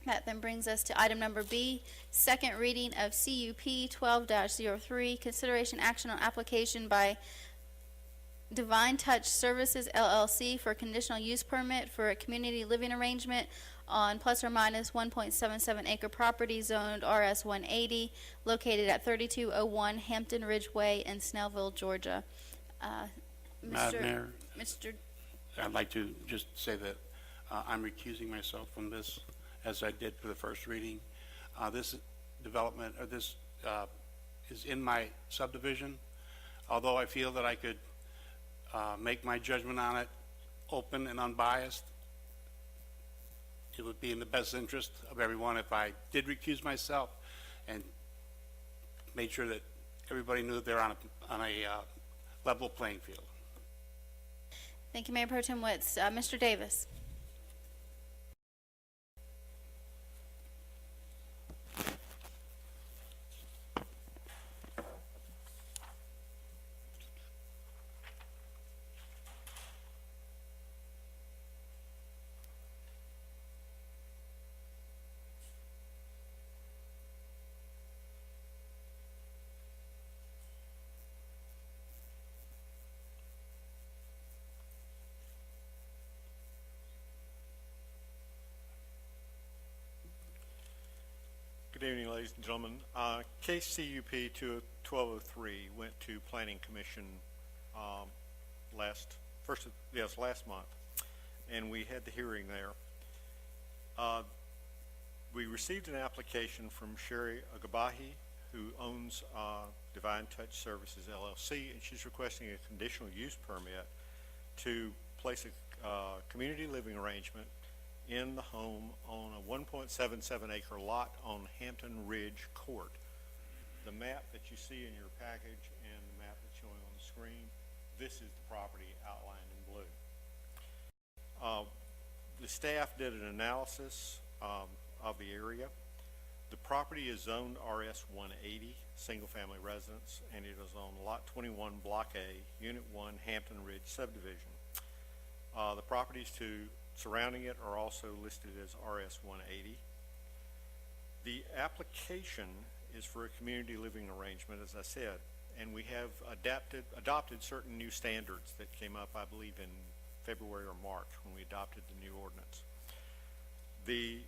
That then brings us to item number B, second reading of CUP 12-03, consideration action on application by Divine Touch Services LLC for a conditional use permit for a community living arrangement on plus or minus 1.77 acre property zoned RS 180, located at 3201 Hampton Ridge Way in Snellville, Georgia. Madam Mayor, Mr. I'd like to just say that I'm recusing myself from this, as I did for the first reading. This development, or this is in my subdivision. Although I feel that I could make my judgment on it open and unbiased, it would be in the best interest of everyone if I did recuse myself and made sure that everybody knew that they're on a level playing field. Thank you, Mayor Pro Tem Witz. Mr. Davis. Good evening, ladies and gentlemen. Case CUP 1203 went to Planning Commission last month, and we had the hearing there. We received an application from Sherry Agabahi, who owns Divine Touch Services LLC, and she's requesting a conditional use permit to place a community living arrangement in the home on a 1.77 acre lot on Hampton Ridge Court. The map that you see in your package and the map that's showing on the screen, this is the property outlined in blue. The staff did an analysis of the area. The property is zoned RS 180, single family residence, and it is on lot 21, block A, unit 1, Hampton Ridge subdivision. The properties surrounding it are also listed as RS 180. The application is for a community living arrangement, as I said, and we have adopted certain new standards that came up, I believe, in February or March when we adopted the new ordinance. The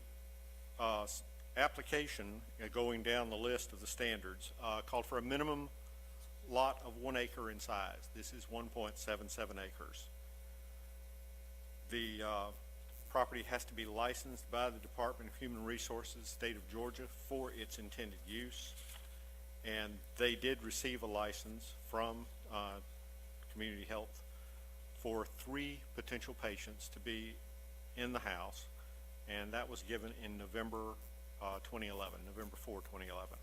application, going down the list of the standards, called for a minimum lot of 1 acre in size. This is 1.77 acres. The property has to be licensed by the Department of Human Resources, State of Georgia, for its intended use. And they did receive a license from Community Health for 3 potential patients to be in the house, and that was given in November 2011, November 4, 2011.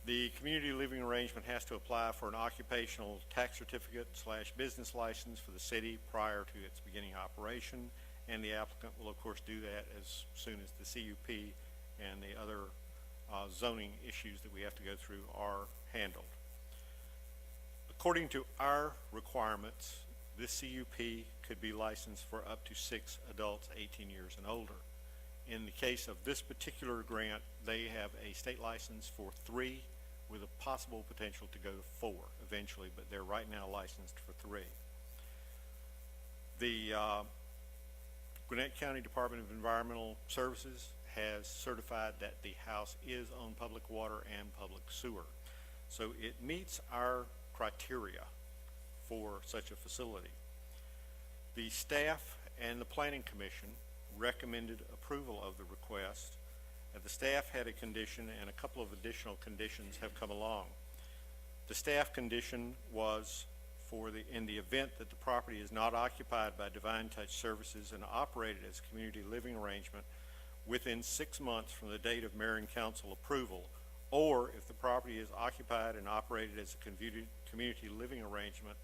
The community living arrangement has to apply for an occupational tax certificate / business license for the city prior to its beginning operation, and the applicant will of course do that as soon as the CUP and the other zoning issues that we have to go through are handled. According to our requirements, this CUP could be licensed for up to 6 adults 18 years and older. In the case of this particular grant, they have a state license for 3 with a possible potential to go to 4 eventually, but they're right now licensed for 3. The Gwinnett County Department of Environmental Services has certified that the house is on public water and public sewer. So it meets our criteria for such a facility. The staff and the Planning Commission recommended approval of the request. The staff had a condition, and a couple of additional conditions have come along. The staff condition was in the event that the property is not occupied by Divine Touch Services and operated as a community living arrangement within 6 months from the date of mayor and council approval, or if the property is occupied and operated as a community living arrangement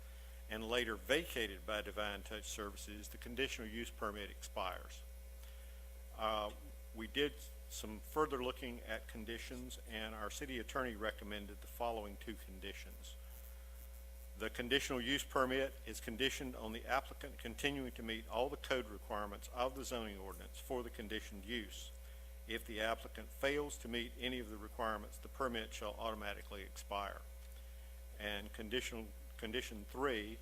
and later vacated by Divine Touch Services, the conditional use permit expires. We did some further looking at conditions, and our city attorney recommended the following 2 conditions. The conditional use permit is conditioned on the applicant continuing to meet all the code requirements of the zoning ordinance for the conditioned use. If the applicant fails to meet any of the requirements, the permit shall automatically expire. And condition 3,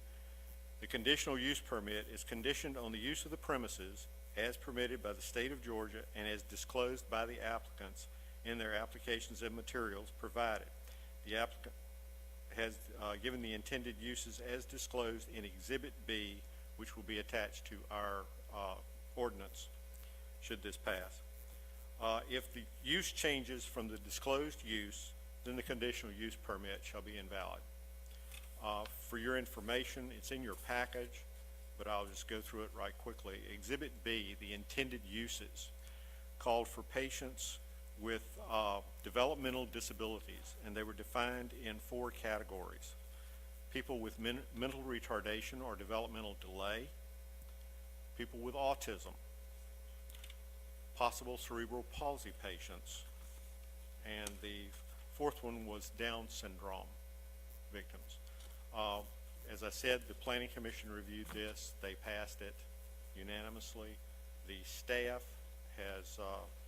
the conditional use permit is conditioned on the use of the premises as permitted by the state of Georgia and as disclosed by the applicants in their applications and materials provided. The applicant has given the intended uses as disclosed in Exhibit B, which will be attached to our ordinance should this pass. If the use changes from the disclosed use, then the conditional use permit shall be invalid. For your information, it's in your package, but I'll just go through it right quickly. Exhibit B, the intended uses, called for patients with developmental disabilities, and they were defined in 4 categories. People with mental retardation or developmental delay, people with autism, possible cerebral palsy patients, and the 4th one was Down syndrome victims. As I said, the Planning Commission reviewed this. They passed it unanimously. The staff has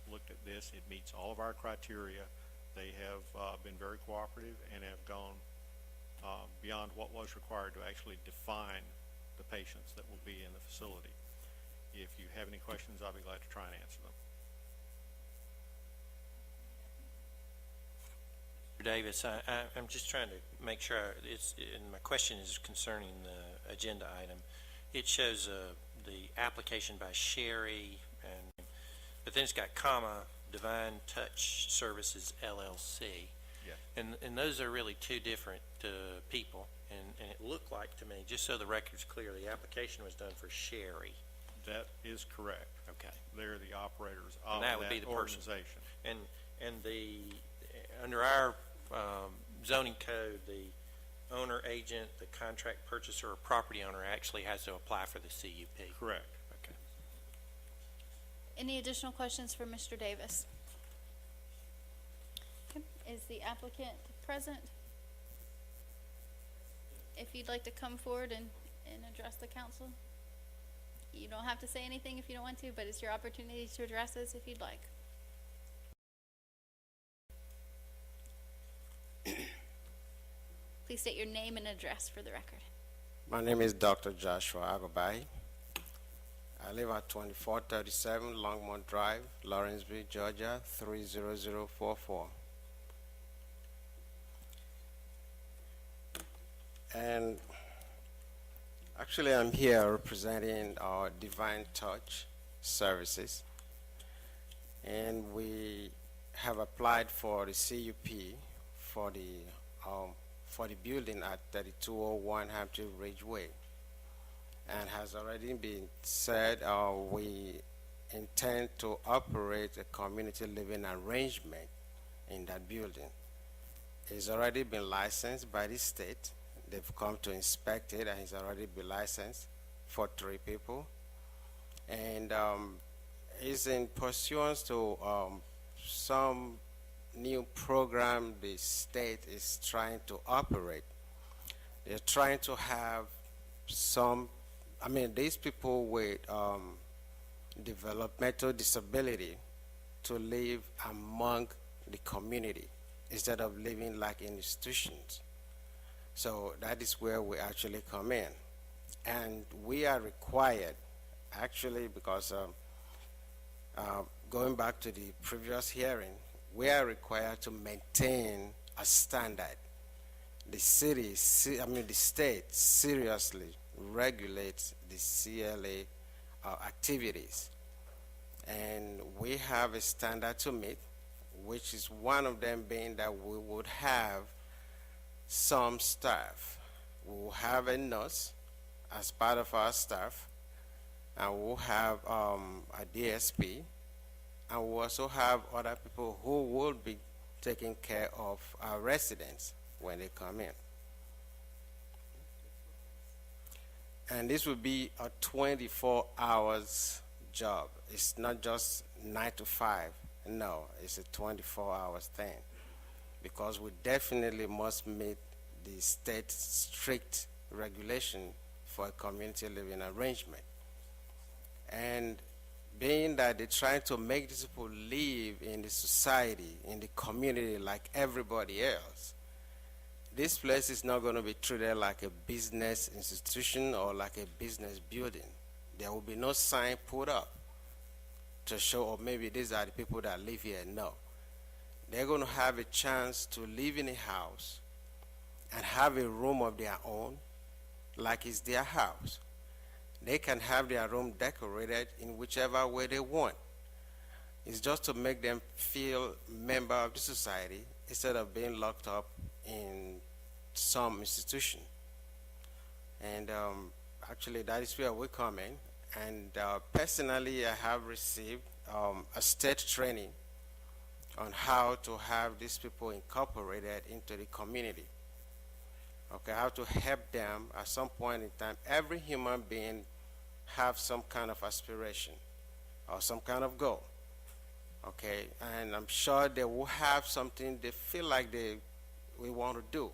looked at this. It meets all of our criteria. They have been very cooperative and have gone beyond what was required to actually define the patients that will be in the facility. If you have any questions, I'll be glad to try and answer them. Mr. Davis, I'm just trying to make sure and my question is concerning the agenda item. It shows the application by Sherry, but then it's got comma, Divine Touch Services LLC. Yeah. And those are really 2 different people, and it looked like to me, just so the record's clear, the application was done for Sherry. That is correct. Okay. They're the operators of that would be the organization. And the under our zoning code, the owner, agent, the contract purchaser, or property owner actually has to apply for the CUP. Correct. Okay. Any additional questions for Mr. Davis? Okay. Is the applicant present? If you'd like to come forward and address the council. You don't have to say anything if you don't want to, but it's your opportunity to address us if you'd like. Please state your name and address for the record. My name is Dr. Joshua Agabai. I live at 2437 Longmont Drive, Lawrenceville, Georgia, 30044. And actually, I'm here representing our Divine Touch Services. And we have applied for the CUP for the building at 3201 Hampton Ridgeway. And has already been said, we intend to operate a community living arrangement in that building. It's already been licensed by the state. They've come to inspect it, and it's already been licensed for 3 people. And it's in pursuance to some new program the state is trying to operate. They're trying to have these people with developmental disability to live among the community instead of living like in institutions. So that is where we actually come in. And we are required, actually, because going back to the previous hearing, we are required to maintain a standard. The state seriously regulates the CLA activities. And we have a standard to meet, which is one of them being that we would have some staff. We will have a nurse as part of our staff, and we'll have a DSP, and we'll also have other people who will be taking care of our residents when they come in. And this will be a 24 hours job. It's not just 9 to 5. No, it's a 24 hours thing, because we definitely must meet the state strict regulation for a community living arrangement. And being that they're trying to make these people live in the society, in the community like everybody else, this place is not going to be treated like a business institution or like a business building. There will be no sign put up to show, or maybe these are the people that live here. No. They're going to have a chance to live in a house and have a room of their own, like it's their house. They can have their room decorated in whichever way they want. It's just to make them feel member of the society instead of being locked up in some institution. And actually, that is where we come in. And personally, I have received a state training on how to have these people incorporated into the community. Okay, how to help them at some point in time. Every human being have some kind of aspiration or some kind of goal. Okay, and I'm sure they will have something they feel like we want to do.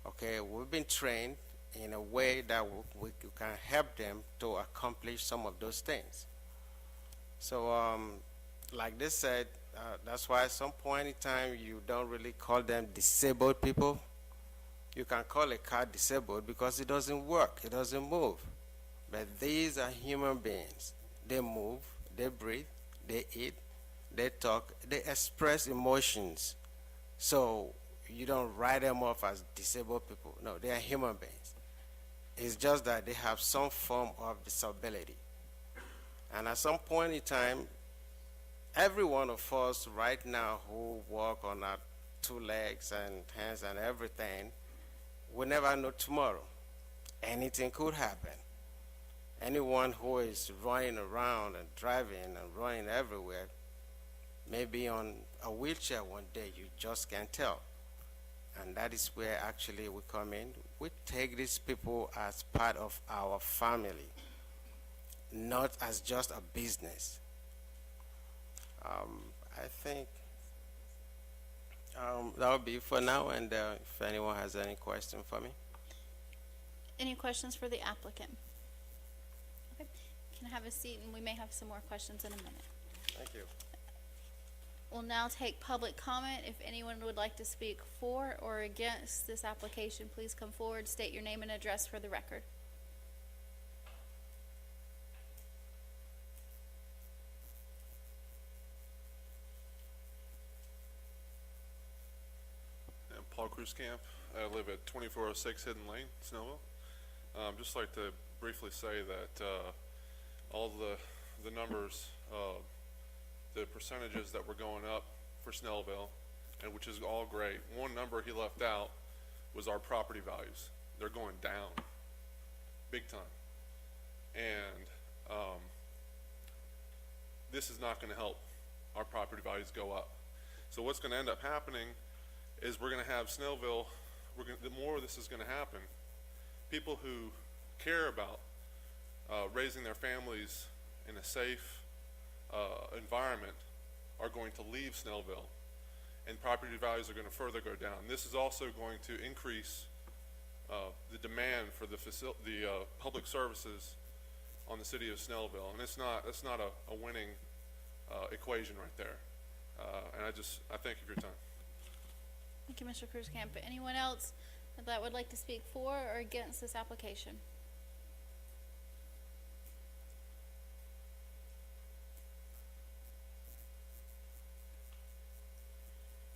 Okay, we've been trained in a way that we can help them to accomplish some of those things. So, like they said, that's why at some point in time you don't really call them disabled people. You can call a car disabled because it doesn't work, it doesn't move. But these are human beings. They move, they breathe, they eat, they talk, they express emotions. So you don't write them off as disabled people. No, they are human beings. It's just that they have some form of disability. And at some point in time, every one of us right now who walk on our two legs and hands and everything, we never know tomorrow. Anything could happen. Anyone who is running around and driving and running everywhere may be on a wheelchair one day, you just can't tell. And that is where actually we come in. We take these people as part of our family, not as just a business. I think that will be for now, and if anyone has any question for me. Any questions for the applicant? Okay, can I have a seat, and we may have some more questions in a minute. Thank you. We'll now take public comment. If anyone would like to speak for or against this application, please come forward, state your name and address for the record. I'm Paul Cruzcamp. I live at 2406 Hidden Lane, Snellville. Just like to briefly say that all the numbers, the percentages that were going up for Snellville, and which is all great. One number he left out was our property values. They're going down, big time. And this is not going to help our property values go up. So what's going to end up happening is we're going to have Snellville, the more this is going to happen, people who care about raising their families in a safe environment are going to leave Snellville, and property values are going to further go down. This is also going to increase the demand for the public services on the city of Snellville, and it's not a winning equation right there. And I thank you for your time. Thank you, Mr. Cruzcamp. Anyone else that would like to speak for or against this application?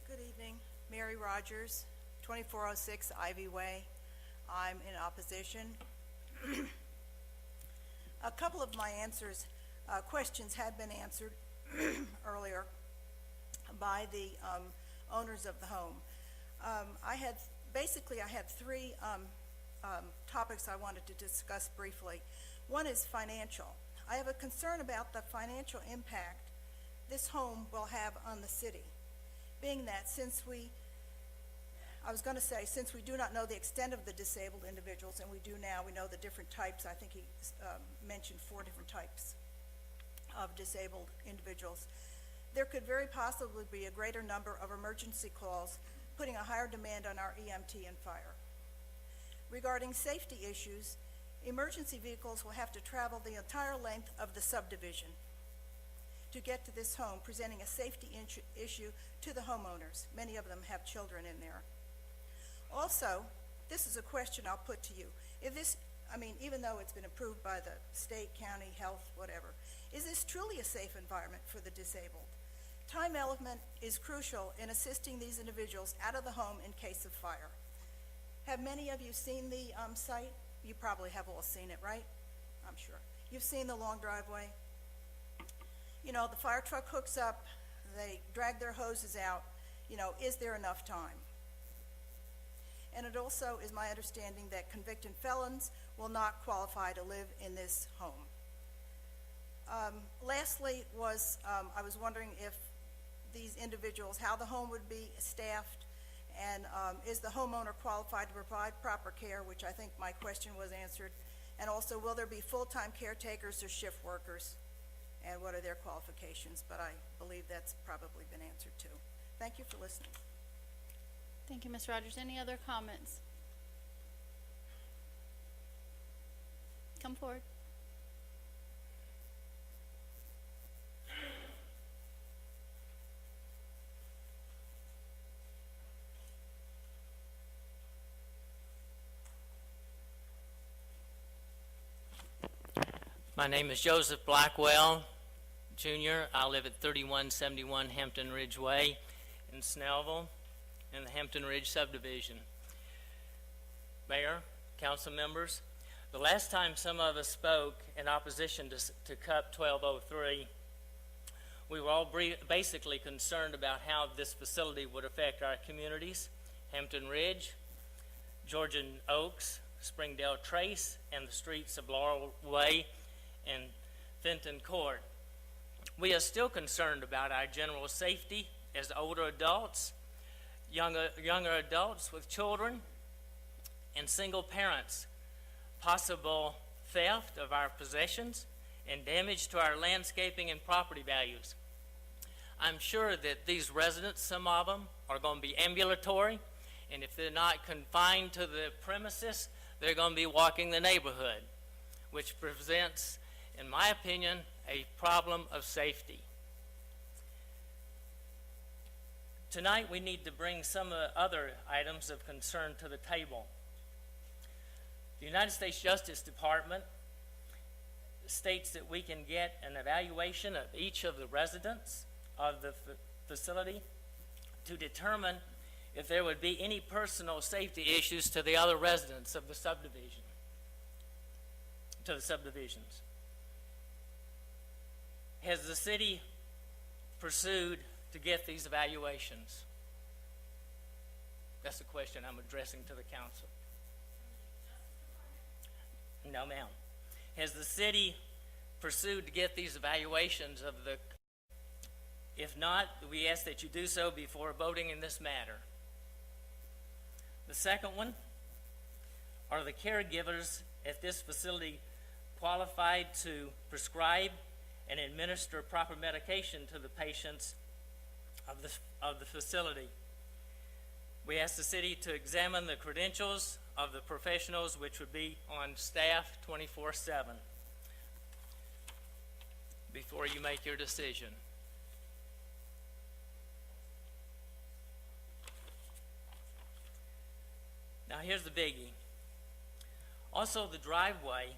Good evening, Mary Rogers, 2406 Ivy Way. I'm in opposition. A couple of my questions had been answered earlier by the owners of the home. I had three topics I wanted to discuss briefly. One is financial. I have a concern about the financial impact this home will have on the city, being that since we do not know the extent of the disabled individuals, and we do now, we know the different types. I think he mentioned 4 different types of disabled individuals. There could very possibly be a greater number of emergency calls putting a higher demand on our EMT and fire. Regarding safety issues, emergency vehicles will have to travel the entire length of the subdivision to get to this home, presenting a safety issue to the homeowners. Many of them have children in there. Also, this is a question I'll put to you. If this, even though it's been approved by the state, county, health, whatever, is this truly a safe environment for the disabled? Time element is crucial in assisting these individuals out of the home in case of fire. Have many of you seen the site? You probably have all seen it, right? I'm sure. You've seen the long driveway? You know, the fire truck hooks up, they drag their hoses out. You know, is there enough time? And it also is my understanding that convicted felons will not qualify to live in this home. Lastly I was wondering if these individuals, how the home would be staffed, and is the homeowner qualified to provide proper care, which I think my question was answered, and also will there be full-time caretakers or shift workers, and what are their qualifications? But I believe that's probably been answered too. Thank you for listening. Thank you, Ms. Rogers. Any other comments? Come forward. My name is Joseph Blackwell, Jr. I live at 3171 Hampton Ridge Way in Snellville in the Hampton Ridge subdivision. Mayor, council members, the last time some of us spoke in opposition to CUP 1203, we were all basically concerned about how this facility would affect our communities, Hampton Ridge, Georgian Oaks, Springdale Trace, and the streets of Laurel Way and Fenton Court. We are still concerned about our general safety as older adults, younger adults with children, and single parents, possible theft of our possessions, and damage to our landscaping and property values. I'm sure that these residents, some of them, are going to be ambulatory, and if they're not confined to the premises, they're going to be walking the neighborhood, which presents, in my opinion, a problem of safety. Tonight we need to bring some other items of concern to the table. The United States Justice Department states that we can get an evaluation of each of the residents of the facility to determine if there would be any personal safety issues to the other residents of the subdivision, to the subdivisions. Has the city pursued to get these evaluations? That's the question I'm addressing to the council. No, ma'am. Has the city pursued to get these evaluations of the... If not, we ask that you do so before voting in this matter. The second one, are the caregivers at this facility qualified to prescribe and administer proper medication to the patients of the facility? We ask the city to examine the credentials of the professionals which would be on staff 24/7 before you make your decision. Now here's the biggie. Also, the driveway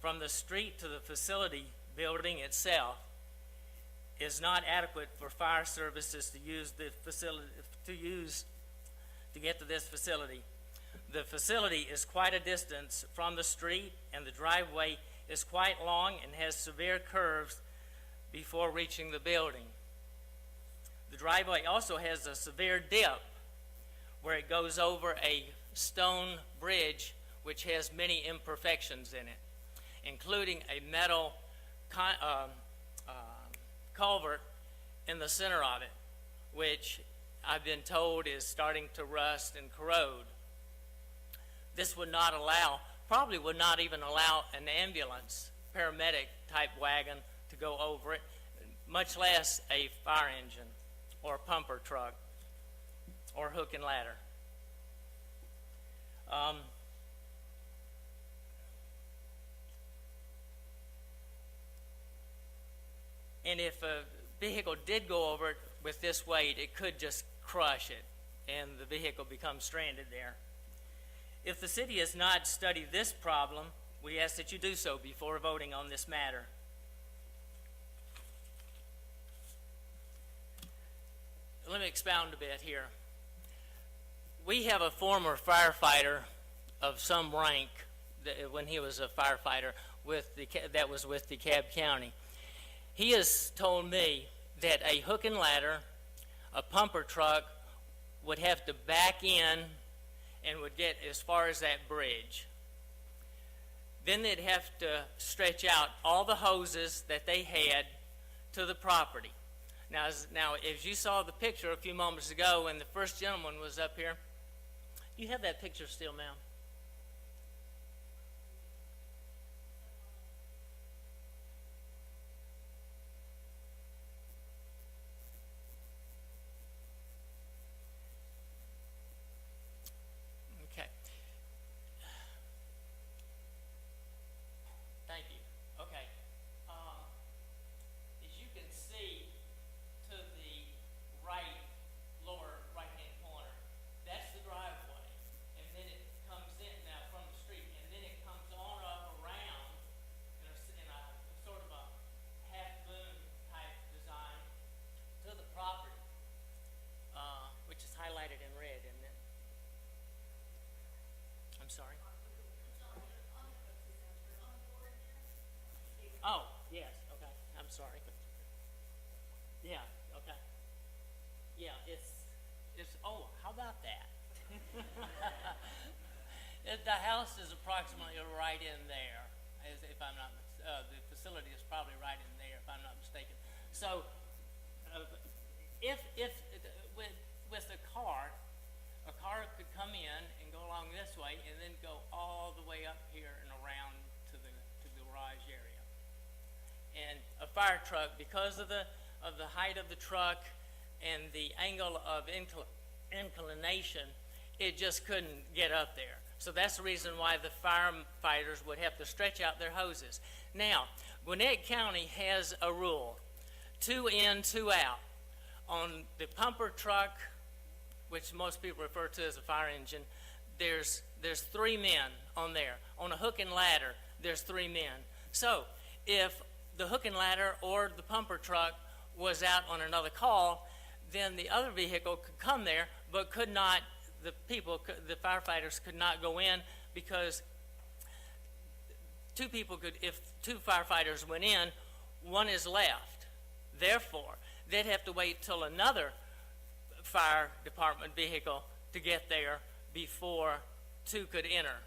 from the street to the facility building itself is not adequate for fire services to use the facility to get to this facility. The facility is quite a distance from the street, and the driveway is quite long and has severe curves before reaching the building. The driveway also has a severe dip where it goes over a stone bridge which has many imperfections in it, including a metal culvert in the center of it, which I've been told is starting to rust and corrode. This would not allow, probably would not even allow an ambulance, paramedic type wagon to go over it, much less a fire engine or a pumper truck. or hook and ladder. And if a vehicle did go over it with this weight, it could just crush it, and the vehicle becomes stranded there. If the city has not studied this problem, we ask that you do so before voting on this matter. Let me expound a bit here. We have a former firefighter of some rank when he was a firefighter that was with DeKalb County. He has told me that a hook and ladder, a pumper truck, would have to back in and would get as far as that bridge. Then they'd have to stretch out all the hoses that they had to the property. Now, as you saw the picture a few moments ago when the first gentleman was up here, you have that picture still, ma'am? Okay. Thank you. Okay. As you can see to the right, lower right-hand corner, that's the driveway. And then it comes in now from the street, and then it comes on up around in a sort of a half-moon type design to the property, which is highlighted in red, isn't it? I'm sorry? Oh, yes, okay, I'm sorry. Yeah, okay. Yeah, oh, how about that? The house is approximately right in there, if I'm not, the facility is probably right in there, if I'm not mistaken. So, with a car could come in and go along this way and then go all the way up here and around to the garage area. And a fire truck, because of the height of the truck and the angle of inclination, it just couldn't get up there. So that's the reason why the firefighters would have to stretch out their hoses. Now, Gwinnett County has a rule, 2 in, 2 out. On the pumper truck, which most people refer to as a fire engine, there's 3 men on there. On a hook and ladder, there's 3 men. So if the hook and ladder or the pumper truck was out on another call, then the other vehicle could come there, but could not, the firefighters could not go in, because 2 people could, if 2 firefighters went in, 1 is left. Therefore, they'd have to wait till another fire department vehicle to get there before 2 could enter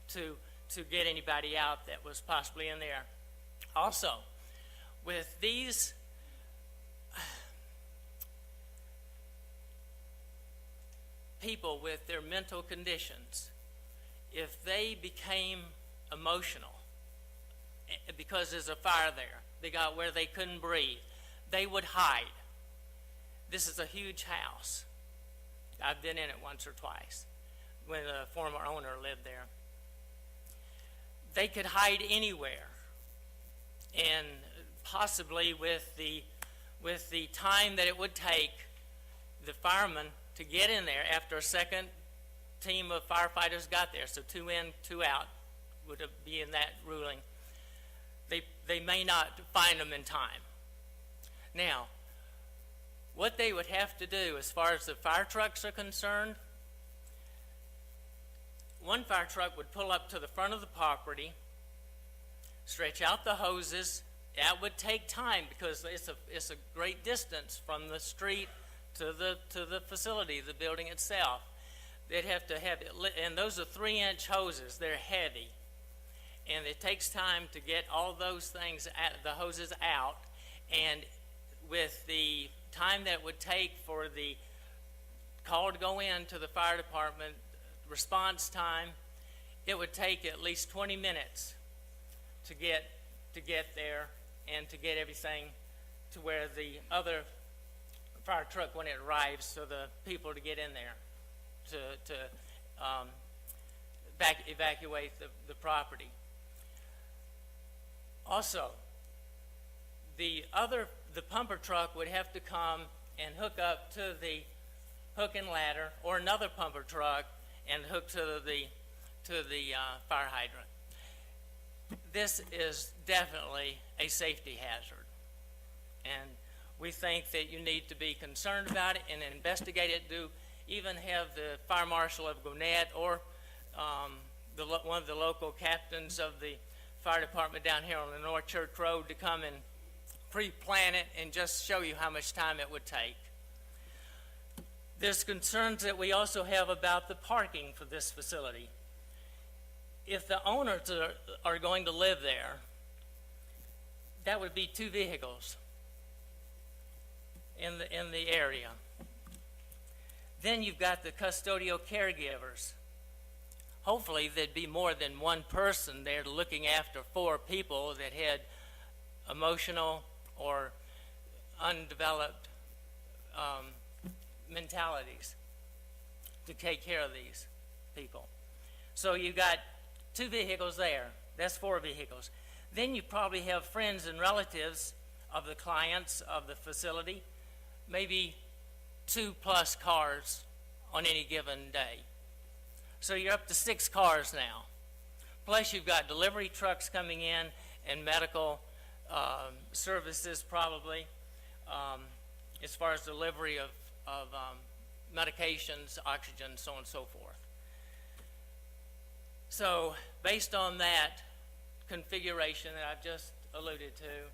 to get anybody out that was possibly in there. Also, with these people with their mental conditions, if they became emotional because there's a fire there, they got where they couldn't breathe, they would hide. This is a huge house. I've been in it once or twice when the former owner lived there. They could hide anywhere, and possibly with the time that it would take the firemen to get in there after a second team of firefighters got there, so 2 in, 2 out would be in that ruling, they may not find them in time. Now, what they would have to do as far as the fire trucks are concerned, one fire truck would pull up to the front of the property, stretch out the hoses. That would take time because it's a great distance from the street to the facility, the building itself. They'd have to have it lit, and those are 3-inch hoses. They're heavy, and it takes time to get all those things, the hoses out. And with the time that would take for the call to go in to the fire department, response time, it would take at least 20 minutes to get there and to get everything to where the other fire truck when it arrives, so the people to get in there to evacuate the property. Also, the pumper truck would have to come and hook up to the hook and ladder, or another pumper truck and hook to the fire hydrant. This is definitely a safety hazard, and we think that you need to be concerned about it and investigate it. Even have the fire marshal of Gwinnett or one of the local captains of the fire department down here on the North Church Road to come and pre-plan it and just show you how much time it would take. There's concerns that we also have about the parking for this facility. If the owners are going to live there, that would be 2 vehicles in the area. Then you've got the custodial caregivers. Hopefully there'd be more than one person there looking after 4 people that had emotional or undeveloped mentalities to take care of these people. So you've got 2 vehicles there. That's 4 vehicles. Then you probably have friends and relatives of the clients of the facility, maybe 2+ cars on any given day. So you're up to 6 cars now. Plus you've got delivery trucks coming in and medical services probably, as far as delivery of medications, oxygen, so on and so forth. So based on that configuration that I've just alluded to,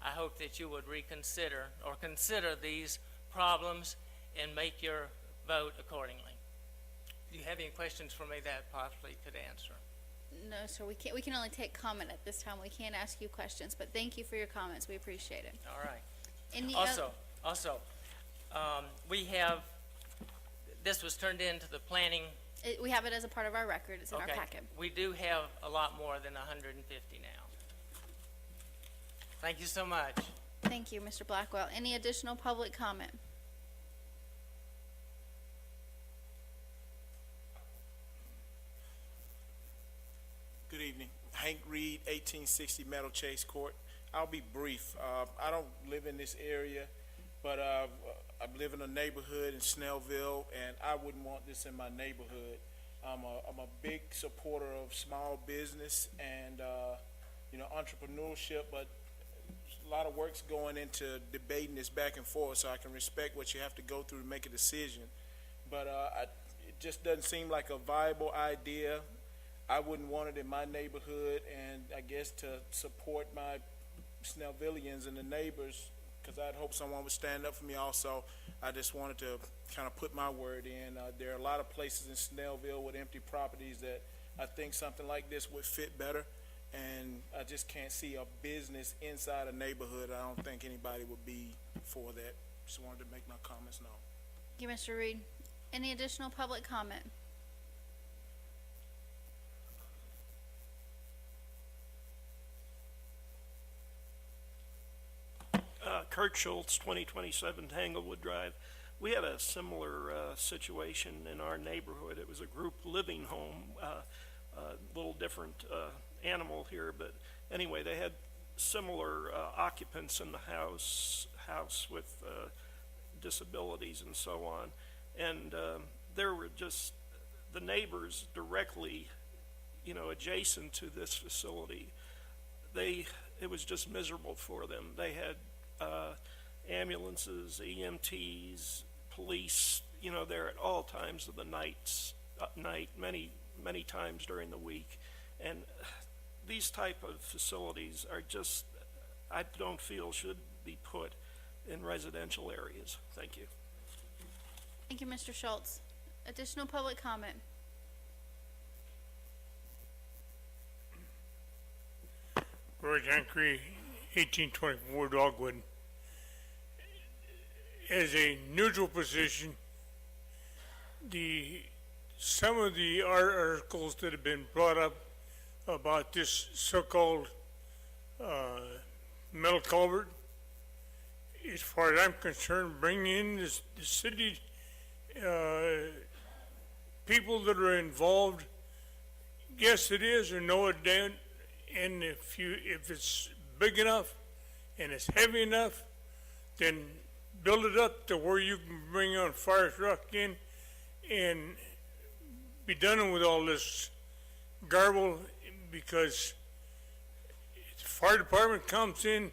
I hope that you would reconsider or consider these problems and make your vote accordingly. Do you have any questions for me that possibly could answer? No, sir, we can't. We can only take comment at this time. We can't ask you questions, but thank you for your comments. We appreciate it. All right. Any Also, we have, this was turned into the planning. we have it as a part of our record. It's in our packet. We do have a lot more than 150 now. Thank you so much. Thank you, Mr. Blackwell. Any additional public comment? Good evening. Hank Reed, 1860 Meadow Chase Court. I'll be brief. I don't live in this area, but I live in a neighborhood in Snellville, and I wouldn't want this in my neighborhood. I'm a big supporter of small business and entrepreneurship, but a lot of work's going into debating this back and forth, so I can respect what you have to go through to make a decision. But it just doesn't seem like a viable idea. I wouldn't want it in my neighborhood, and I guess to support my Snellvillians and the neighbors, because I'd hope someone would stand up for me also, I just wanted to kind of put my word in. There are a lot of places in Snellville with empty properties that I think something like this would fit better, and I just can't see a business inside a neighborhood. I don't think anybody would be for that. Just wanted to make my comments known. Thank you, Mr. Reed. Any additional public comment? Kurt Schultz, 2027 Tanglewood Drive. We had a similar situation in our neighborhood. It was a group living home, a little different animal here, but anyway, they had similar occupants in the house with disabilities and so on. And there were just the neighbors directly, adjacent to this facility. It was just miserable for them. They had ambulances, EMTs, police, there at all times of the night, many times during the week. And these type of facilities are just, I don't feel should be put in residential areas. Thank you. Thank you, Mr. Schultz. Additional public comment? Roy Jancree, 1824 Dogwood. As a neutral position, some of the articles that have been brought up about this so-called metal culvert as far as I'm concerned, bring in the city, people that are involved. Yes, it is, or no, it don't. And if it's big enough and it's heavy enough, then build it up to where you can bring on fire truck in and be done with all this garble, because if the fire department comes in,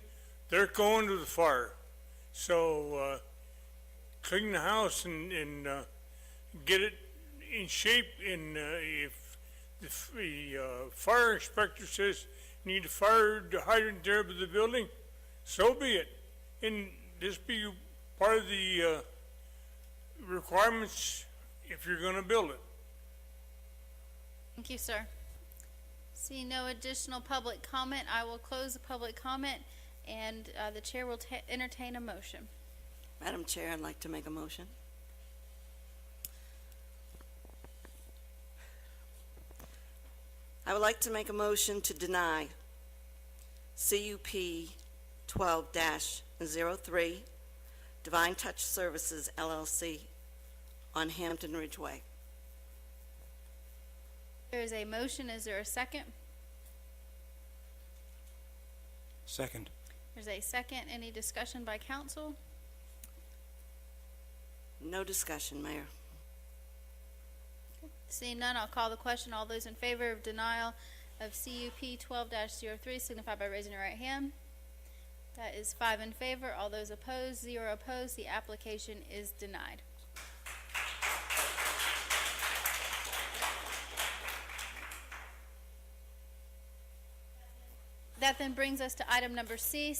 they're going to the fire. So, clean the house and get it in shape, and if the fire inspector says need a fire hydrant there by the building, so be it. And this be part of the requirements if you're going to build it. Thank you, sir. See no additional public comment, I will close the public comment, and the chair will entertain a motion. Madam Chair, I'd like to make a motion. I would like to make a motion to deny CUP 12-03, Divine Touch Services LLC on Hampton Ridge Way. There is a motion, is there a second? Second. There's a second, any discussion by council? No discussion, Mayor. Seeing none, I'll call the question. All those in favor of denial of CUP 12-03 signify by raising your right hand. That is 5 in favor. All those opposed, 0 opposed. The application is denied. That then brings us to item number C,